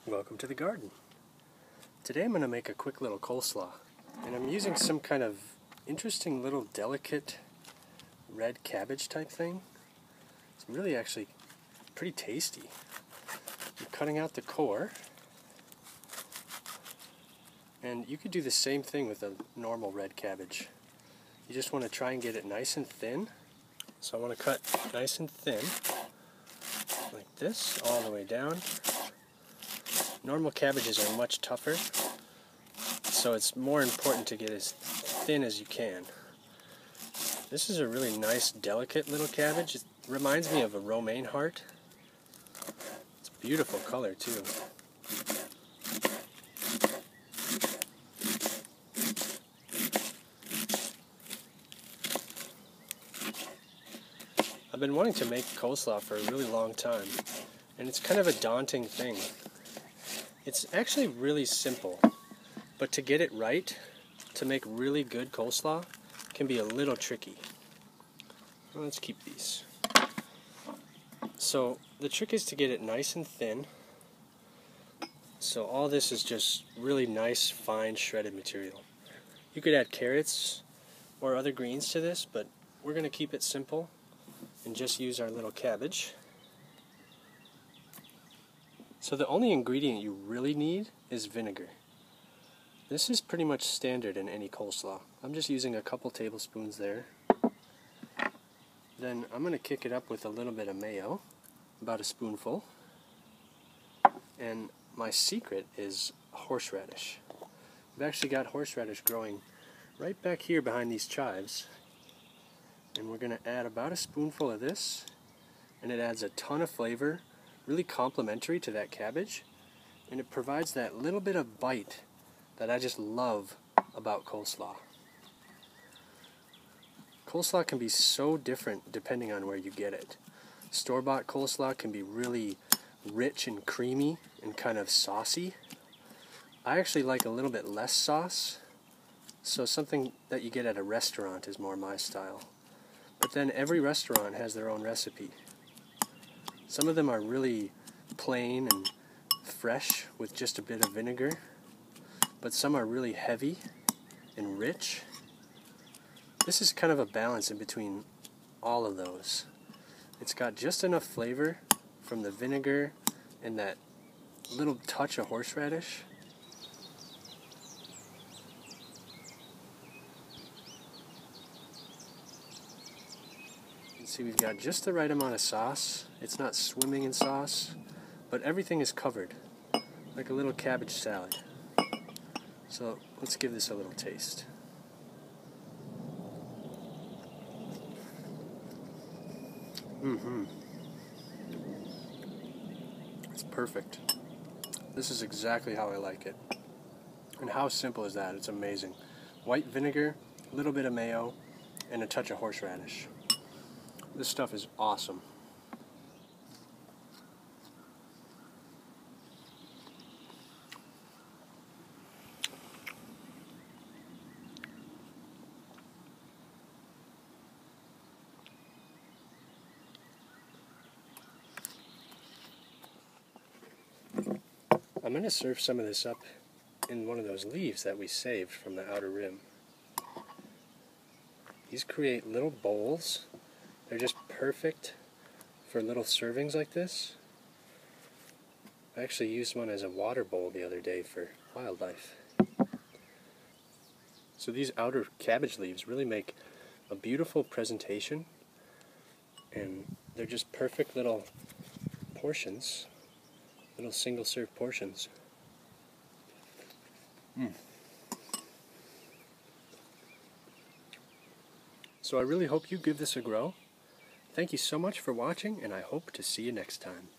Welcome to the garden. Today I'm going to make a quick little coleslaw, and I'm using some kind of interesting little delicate red cabbage type thing. It's really actually pretty tasty. I'm cutting out the core, and you could do the same thing with a normal red cabbage. You just want to try and get it nice and thin. So I want to cut nice and thin like this all the way down. Normal cabbages are much tougher, so it's more important to get as thin as you can. This is a really nice, delicate little cabbage. It reminds me of a romaine heart. It's a beautiful color, too. I've been wanting to make coleslaw for a really long time, and it's kind of a daunting thing. It's actually really simple, but to get it right, to make really good coleslaw, can be a little tricky. Well, let's keep these. So the trick is to get it nice and thin. So all this is just really nice, fine, shredded material. You could add carrots or other greens to this, but we're going to keep it simple and just use our little cabbage. So the only ingredient you really need is vinegar. This is pretty much standard in any coleslaw. I'm just using a couple tablespoons there. Then I'm going to kick it up with a little bit of mayo, about a spoonful. And my secret is horseradish. I've actually got horseradish growing right back here behind these chives. And we're going to add about a spoonful of this, and it adds a ton of flavor, really complementary to that cabbage, and it provides that little bit of bite that I just love about coleslaw. Coleslaw can be so different depending on where you get it. Store-bought coleslaw can be really rich and creamy and kind of saucy. I actually like a little bit less sauce, so something that you get at a restaurant is more my style. But then every restaurant has their own recipe. Some of them are really plain and fresh with just a bit of vinegar, but some are really heavy and rich. This is kind of a balance in between all of those. It's got just enough flavor from the vinegar and that little touch of horseradish. See, we've got just the right amount of sauce. It's not swimming in sauce, but everything is covered, like a little cabbage salad. So let's give this a little taste. It's perfect. This is exactly how I like it. And how simple is that? It's amazing. White vinegar, a little bit of mayo, and a touch of horseradish. This stuff is awesome. I'm going to serve some of this up in one of those leaves that we saved from the outer rim. These create little bowls. They're just perfect for little servings like this. I actually used one as a water bowl the other day for wildlife. So these outer cabbage leaves really make a beautiful presentation, and they're just perfect little portions, little single serve portions. So I really hope you give this a go. Thank you so much for watching, and I hope to see you next time.